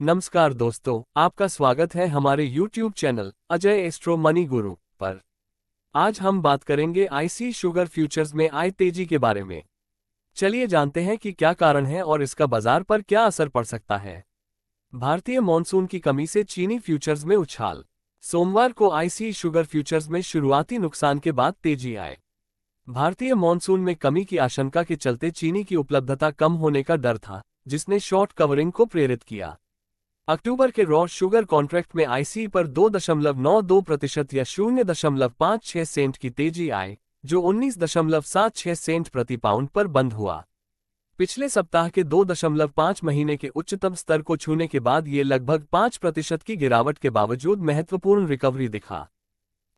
नमस्कार दोस्तों, आपका स्वागत है हमारे YouTube channel Ajay astro money गुरु पर। आज हम बात करेंगे आईसी शुगर फ्यूचर्स में आई तेजी के बारे में। चलिए जानते हैं कि क्या कारण है और इसका बाजार पर क्या असर पड़ सकता है। भारतीय मॉनसून की कमी से चीनी फ्यूचर्स में उछाल। सोमवार को आईसी शुगर फ्यूचर्स में शुरुआती नुकसान के बाद तेजी आए। भारतीय मॉनसून में कमी की आशंका के चलते चीनी की उपलब्धता कम होने का डर था, जिसने शॉर्ट कवरिंग को प्रेरित किया। अक्टूबर के रॉ शुगर कॉन्ट्रैक्ट में आईसी पर 2.92% या 0.56 सेंट की तेजी आई, जो 19.76 सेंट प्रति पाउंड पर बंद हुआ। पिछले सप्ताह के 2.5 महीने के उच्चतम स्तर को छूने के बाद ये लगभग 5% की गिरावट के बावजूद महत्वपूर्ण रिकवरी दिखा।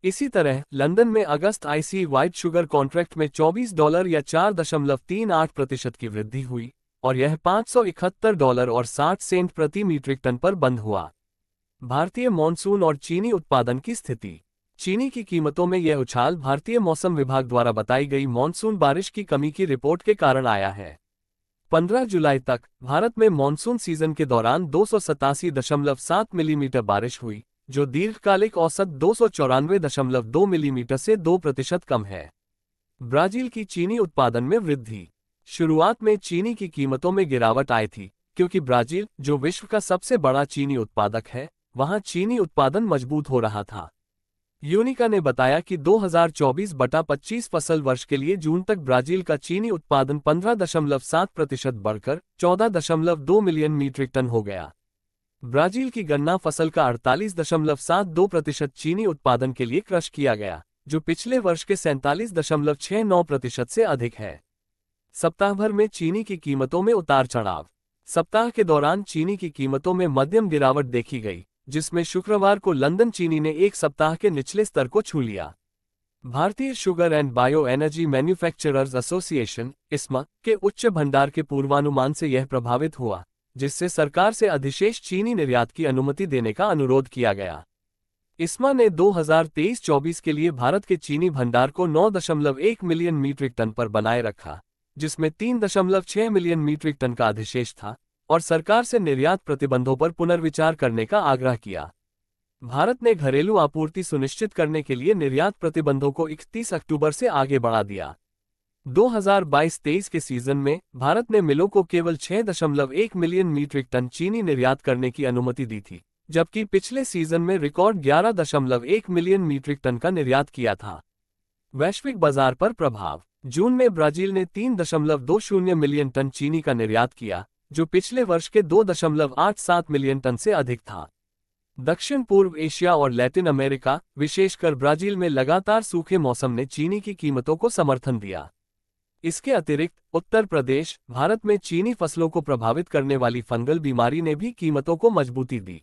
इसी तरह लंदन में अगस्त आईसी व्हाइट शुगर कॉन्ट्रैक्ट में $24 या 4.38% की वृद्धि हुई और यह $571 और 60 सेंट प्रति मीट्रिक टन पर बंद हुआ। भारतीय मॉनसून और चीनी उत्पादन की स्थिति। चीनी की कीमतों में यह उछाल भारतीय मौसम विभाग द्वारा बताई गई मॉनसून बारिश की कमी की रिपोर्ट के कारण आया है। 15 जुलाई तक भारत में मॉनसून सीजन के दौरान 287.7 मिलीमीटर बारिश हुई, जो दीर्घकालिक औसत 294.2 मिलीमीटर से 2% कम है। ब्राजील की चीनी उत्पादन में वृद्धि। शुरुआत में चीनी की कीमतों में गिरावट आई थी, क्योंकि ब्राजील, जो विश्व का सबसे बड़ा चीनी उत्पादक है, वहां चीनी उत्पादन मजबूत हो रहा था। यूनिका ने बताया कि 2024-25 फसल वर्ष के लिए जून तक ब्राजील का चीनी उत्पादन 15.7% बढ़कर 14.2 मिलियन मीट्रिक टन हो गया। ब्राजील की गन्ना फसल का 48.72% चीनी उत्पादन के लिए क्रश किया गया, जो पिछले वर्ष के 47.69% से अधिक है। सप्ताह भर में चीनी की कीमतों में उतार चढ़ाव। सप्ताह के दौरान चीनी की कीमतों में मध्यम गिरावट देखी गई, जिसमें शुक्रवार को लंदन चीनी ने एक सप्ताह के निचले स्तर को छू लिया। भारतीय sugar and bio energy manufacturers association (इस्मा) के उच्च भंडार के पूर्वानुमान से यह प्रभावित हुआ, जिससे सरकार से अधिशेष चीनी निर्यात की अनुमति देने का अनुरोध किया गया। इस्मा ने 2023-24 के लिए भारत के चीनी भंडार को 9.1 मिलियन मीट्रिक टन पर बनाए रखा, जिसमें 3.6 मिलियन मीट्रिक टन का अधिशेष था, और सरकार से निर्यात प्रतिबंधों पर पुनर्विचार करने का आग्रह किया। भारत ने घरेलू आपूर्ति सुनिश्चित करने के लिए निर्यात प्रतिबंधों को 31 अक्टूबर से आगे बढ़ा दिया। 2022-23 के सीजन में भारत ने मिलों को केवल 6.1 मिलियन मीट्रिक टन चीनी निर्यात करने की अनुमति दी थी, जबकि पिछले सीजन में रिकॉर्ड 11.1 मिलियन मीट्रिक टन का निर्यात किया था। वैश्विक बाजार पर प्रभाव। जून में ब्राजील ने 3.20 मिलियन टन चीनी का निर्यात किया, जो पिछले वर्ष के 2.87 मिलियन टन से अधिक था। दक्षिण पूर्व एशिया और लैटिन अमेरिका, विशेषकर ब्राजील में लगातार सूखे मौसम ने चीनी की कीमतों को समर्थन दिया। इसके अतिरिक्त उत्तर प्रदेश, भारत में चीनी फसलों को प्रभावित करने वाली फंगल बीमारी ने भी कीमतों को मजबूती दी।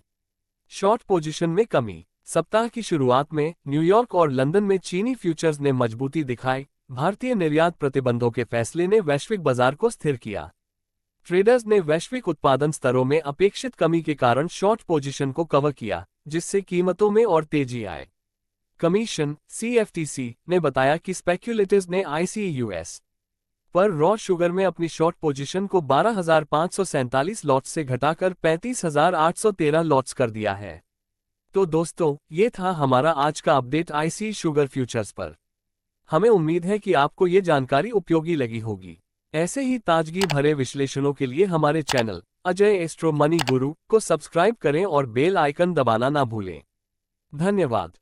शॉर्ट पोजीशन में कमी। सप्ताह की शुरुआत में न्यूयॉर्क और लंदन में चीनी फ्यूचर्स ने मजबूती दिखाई। भारतीय निर्यात प्रतिबंधों के फैसले ने वैश्विक बाजार को स्थिर किया। ट्रेडर्स ने वैश्विक उत्पादन स्तरों में अपेक्षित कमी के कारण शॉर्ट पोजीशन को कवर किया, जिससे कीमतों में और तेजी आए। कमीशन (CFTC) ने बताया कि स्पेक्युलेटर्स ने ICUS पर रॉ शुगर में अपनी शॉर्ट पोजीशन को 12,547 लॉट्स से घटाकर 35,813 लॉट्स कर दिया है। तो दोस्तों, ये था हमारा आज का अपडेट आईसी शुगर फ्यूचर्स पर। हमें उम्मीद है कि आपको ये जानकारी उपयोगी लगी होगी। ऐसे ही ताजगी भरे विश्लेषणों के लिए हमारे चैनल अजय एस्ट्रो मनी गुरु को सब्सक्राइब करें और बेल आइकन दबाना ना भूलें। धन्यवाद।